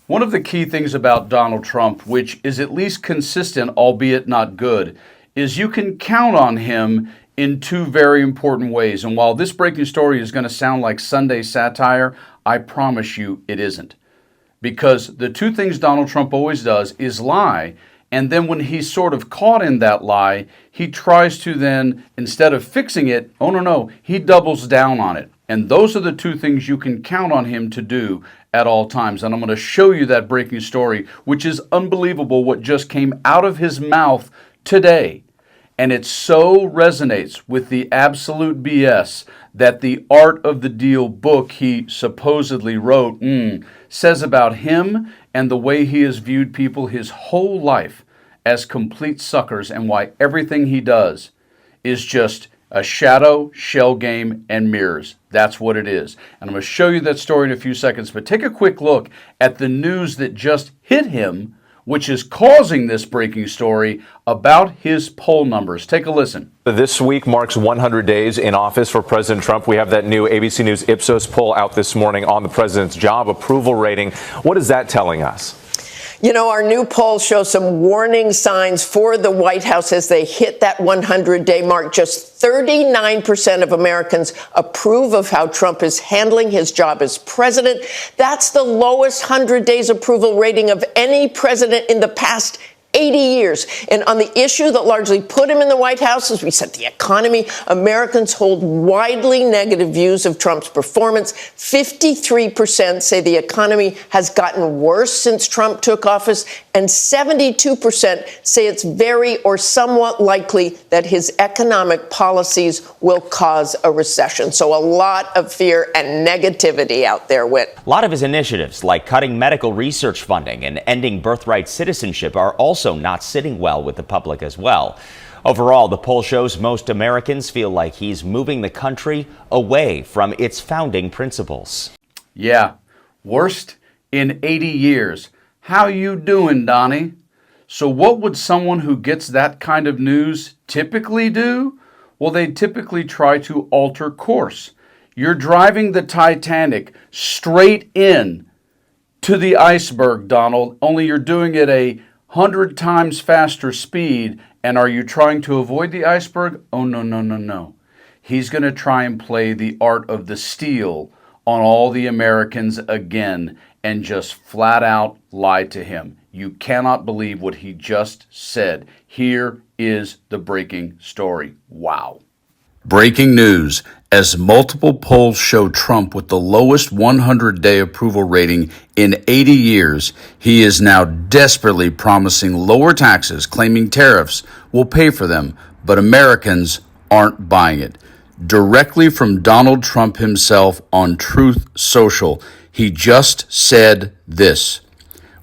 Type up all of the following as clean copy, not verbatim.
One of the key things about Donald Trump, which is at least consistent, albeit not good, is you can count on him in two very important ways. And while this breaking story is going to sound like Sunday satire, I promise you it isn't. Because the two things Donald Trump always does is lie, and then when he's sort of caught in that lie, he tries to then, instead of fixing it, he doubles down on it. And those are the two things you can count on him to do at all times. And I'm going to show you that breaking story, which is unbelievable what just came out of his mouth today. And it so resonates with the absolute BS that the Art of the Deal book he supposedly wrote says about him and the way he has viewed people his whole life as complete suckers, and why everything he does is just a shadow, shell game, and mirrors. That's what it is. And I'm going to show you that story in a few seconds, but take a quick look at the news that just hit him, which is causing this breaking story about his poll numbers. Take a listen. This week marks 100 days in office for President Trump. We have that new ABC News Ipsos poll out this morning on the president's job approval rating. What is that telling us? You know, our new poll shows some warning signs for the White House as they hit that 100-day mark. Just 39% of Americans approve of how Trump is handling his job as president. That's the lowest 100 days approval rating of any president in the past 80 years. And on the issue that largely put him in the White House, as we said, the economy, Americans hold widely negative views of Trump's performance. 53% say the economy has gotten worse since Trump took office, and 72% say it's very or somewhat likely that his economic policies will cause a recession. So a lot of fear and negativity out there, Whit. A lot of his initiatives, like cutting medical research funding and ending birthright citizenship, are also not sitting well with the public as well. Overall, the poll shows most Americans feel like he's moving the country away from its founding principles. Yeah, worst in 80 years. How you doing, Donnie? So what would someone who gets that kind of news typically do? Well, they typically try to alter course. You're driving the Titanic straight in to the iceberg, Donald, only you're doing it 100 times faster speed. And are you trying to avoid the iceberg? Oh, no. He's going to try and play the art of the steal on all the Americans again and just flat out lie to him. You cannot believe what he just said. Here is the breaking story. Wow. Breaking news. As multiple polls show Trump with the lowest 100-day approval rating in 80 years, he is now desperately promising lower taxes, claiming tariffs will pay for them, but Americans aren't buying it. Directly from Donald Trump himself on Truth Social, he just said this: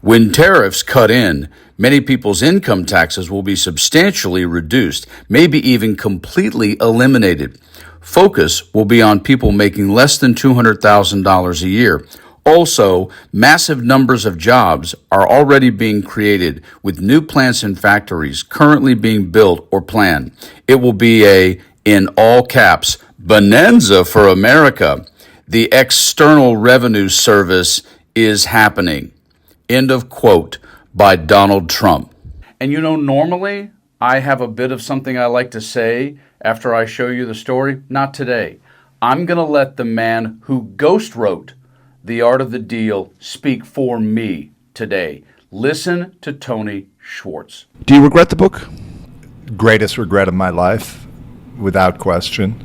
when tariffs cut in, many people's income taxes will be substantially reduced, maybe even completely eliminated. Focus will be on people making less than $200,000 a year. Also, massive numbers of jobs are already being created, with new plants and factories currently being built or planned. It will be a, in all caps, bonanza for America. The External Revenue Service is happening. End of quote by Donald Trump. And you know, normally I have a bit of something I like to say after I show you the story. Not today. I'm going to let the man who ghost wrote The Art of the Deal speak for me today. Listen to Tony Schwarz. Do you regret the book? Greatest regret of my life, without question.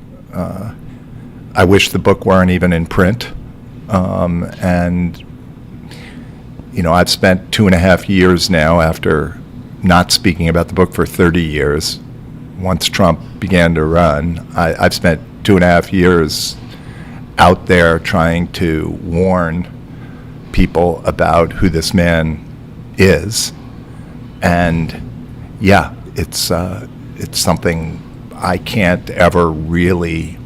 I wish the book weren't even in print. And you know, I've spent 2.5 years now, after not speaking about the book for 30 years. Once Trump began to run, I've spent 2.5 years out there trying to warn people about who this man is. And yeah, it's something I can't ever really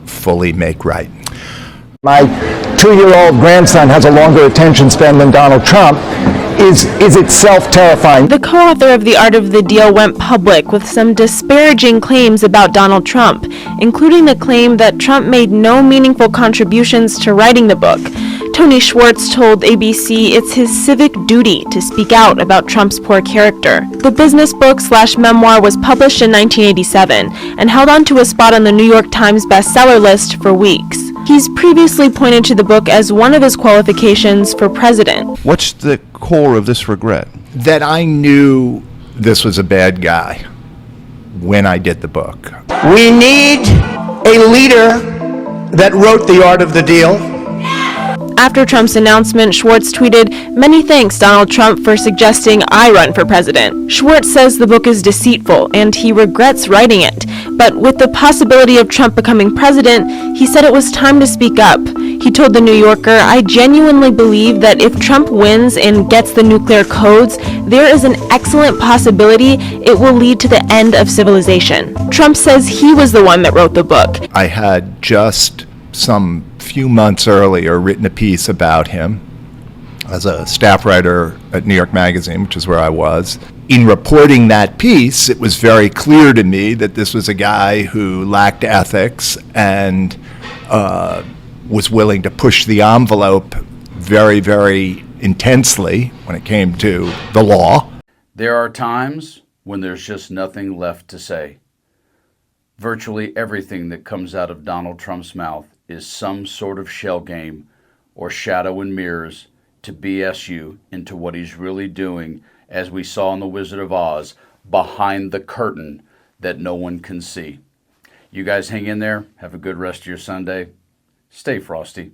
fully make right. My 2-year-old grandson has a longer attention span than Donald Trump is itself terrifying. The co-author of The Art of the Deal went public with some disparaging claims about Donald Trump, including the claim that Trump made no meaningful contributions to writing the book. Tony Schwarz told ABC it's his civic duty to speak out about Trump's poor character. The business book/memoir was published in 1987 and held on to a spot on the New York Times bestseller list for weeks. He's previously pointed to the book as one of his qualifications for president. What's the core of this regret? That I knew this was a bad guy when I did the book. We need a leader that wrote The Art of the Deal. After Trump's announcement, Schwarz tweeted, "Many thanks, Donald Trump, for suggesting I run for president." Schwarz says the book is deceitful and he regrets writing it. But with the possibility of Trump becoming president, he said it was time to speak up. He told The New Yorker, "I genuinely believe that if Trump wins and gets the nuclear codes, there is an excellent possibility it will lead to the end of civilization." Trump says he was the one that wrote the book. I had just some few months earlier written a piece about him as a staff writer at New York Magazine, which is where I was. In reporting that piece, it was very clear to me that this was a guy who lacked ethics and was willing to push the envelope very, very intensely when it came to the law. There are times when there's just nothing left to say. Virtually everything that comes out of Donald Trump's mouth is some sort of shell game or shadow and mirrors to BS you into what he's really doing, as we saw in The Wizard of Oz, behind the curtain that no one can see. You guys hang in there. Have a good rest of your Sunday. Stay frosty.